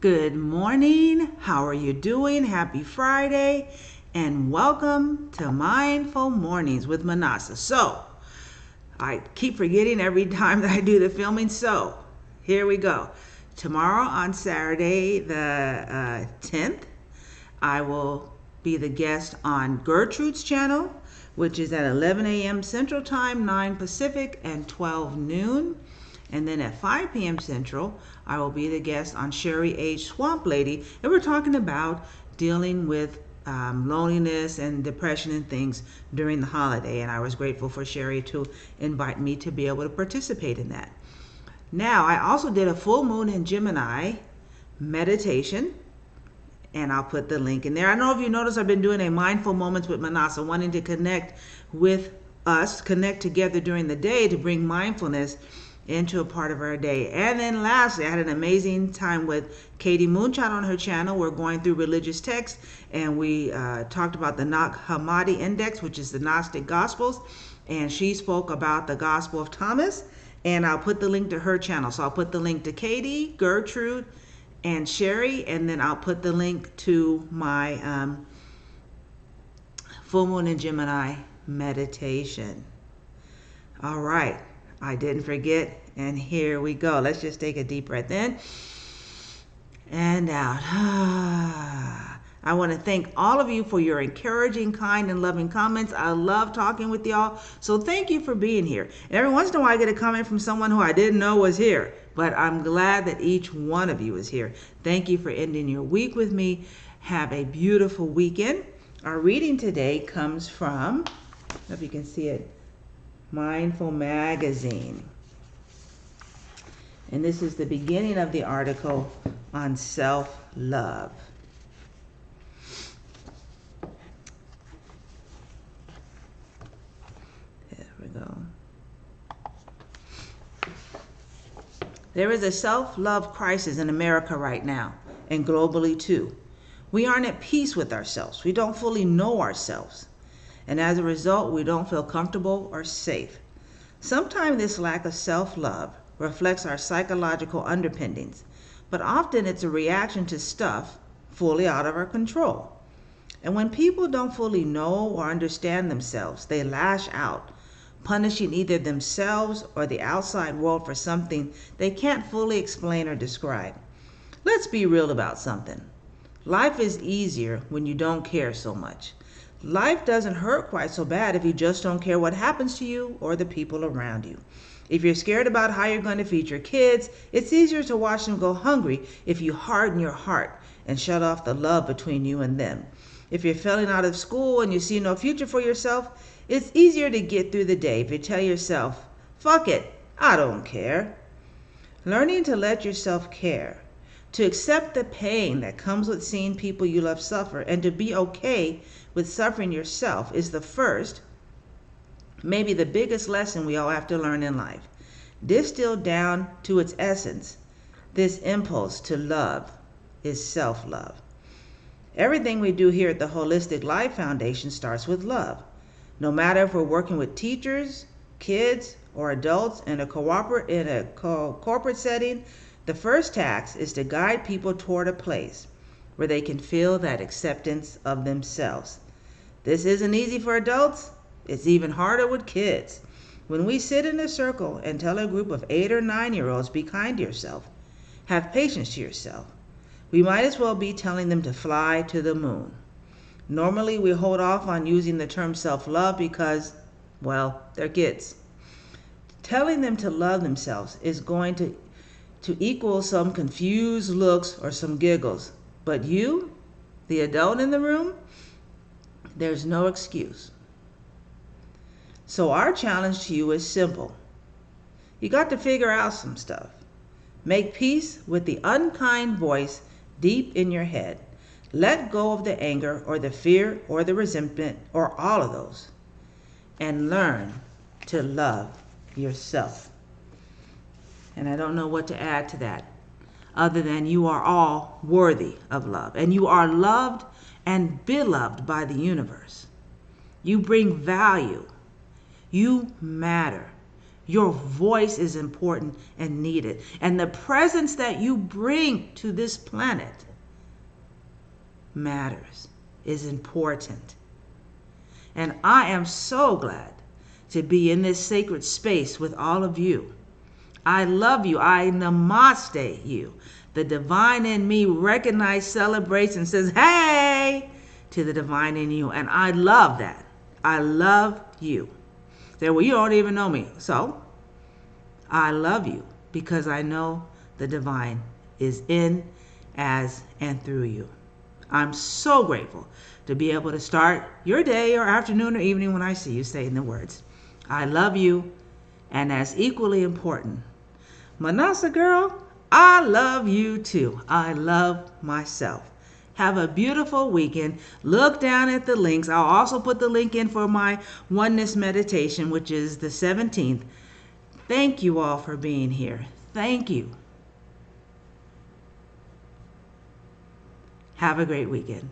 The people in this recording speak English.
Good morning. How are you doing? Happy Friday and welcome to Mindful Mornings with Minnassa. So, I keep forgetting every time that I do the filming. So, here we go. Tomorrow on Saturday the 10th, I will be the guest on Gertrude's channel, which is at 11 a.m. Central Time, 9 Pacific, and 12 noon. And then at 5 p.m. Central, I will be the guest on Shari Swamp Lady. And we're talking about dealing with loneliness and depression and things during the holiday. And I was grateful for Shari to invite me to be able to participate in that. Now, I also did a full moon in Gemini meditation. And I'll put the link in there. I don't know if you noticed I've been doing a mindful moments with Minnassa, wanting to connect with us, connect together during the day to bring mindfulness into a part of our day. And then lastly, I had an amazing time with Katie Moodchild on her channel. We're going through religious texts, and we talked about the Nag Hammadi index, which is the Gnostic Gospels, and she spoke about the Gospel of Thomas, and I'll put the link to her channel. So I'll put the link to Katie, Gertrude, and Shari, and then I'll put the link to my full moon in Gemini meditation. All right. I didn't forget, and here we go. Let's just take a deep breath in and out. I want to thank all of you for your encouraging, kind, and loving comments. I love talking with y'all, so thank you for being here. And every once in a while I get a comment from someone who I didn't know was here, but I'm glad that each one of you is here. Thank you for ending your week with me. Have a beautiful weekend. Our reading today comes from, I don't know if you can see it, Mindful Magazine. And this is the beginning of the article on self-love. There we go. There is a self-love crisis in America right now, and globally too. We aren't at peace with ourselves. We don't fully know ourselves. And as a result, we don't feel comfortable or safe. Sometimes this lack of self-love reflects our psychological underpinnings, but often it's a reaction to stuff fully out of our control. And when people don't fully know or understand themselves, they lash out, punishing either themselves or the outside world for something they can't fully explain or describe. Let's be real about something. Life is easier when you don't care so much. Life doesn't hurt quite so bad if you just don't care what happens to you or the people around you. If you're scared about how you're going to feed your kids, it's easier to watch them go hungry if you harden your heart and shut off the love between you and them. If you're failing out of school and you see no future for yourself, it's easier to get through the day if you tell yourself, "Fuck it, I don't care." Learning to let yourself care, to accept the pain that comes with seeing people you love suffer, and to be okay with suffering yourself is the first, maybe the biggest lesson we all have to learn in life. Distilled down to its essence, this impulse to love is self-love. Everything we do here at the Holistic Life Foundation starts with love. No matter if we're working with teachers, kids, or adults in a corporate setting, the first task is to guide people toward a place where they can feel that acceptance of themselves. This isn't easy for adults. It's even harder with kids. When we sit in a circle and tell a group of 8 or 9-year-olds, be kind to yourself, have patience to yourself, we might as well be telling them to fly to the moon. Normally, we hold off on using the term self-love because, well, they're kids. Telling them to love themselves is going to equal some confused looks or some giggles. But you, the adult in the room, there's no excuse. So our challenge to you is simple. You got to figure out some stuff. Make peace with the unkind voice deep in your head. Let go of the anger or the fear or the resentment or all of those. And learn to love yourself. And I don't know what to add to that other than you are all worthy of love. And you are loved and beloved by the universe. You bring value. You matter. Your voice is important and needed. And the presence that you bring to this planet matters, is important. And I am so glad to be in this sacred space with all of you. I love you. I namaste you. The divine in me recognizes, celebrates, and says, hey, to the divine in you. And I love that. I love you. Say, well, you don't even know me. So, I love you because I know the divine is in, as, and through you. I'm so grateful to be able to start your day or afternoon or evening when I see you saying the words, I love you, and as equally important, Minnassa girl, I love you too. I love myself. Have a beautiful weekend. Look down at the links. I'll also put the link in for my oneness meditation, which is the 17th. Thank you all for being here. Thank you. Have a great weekend.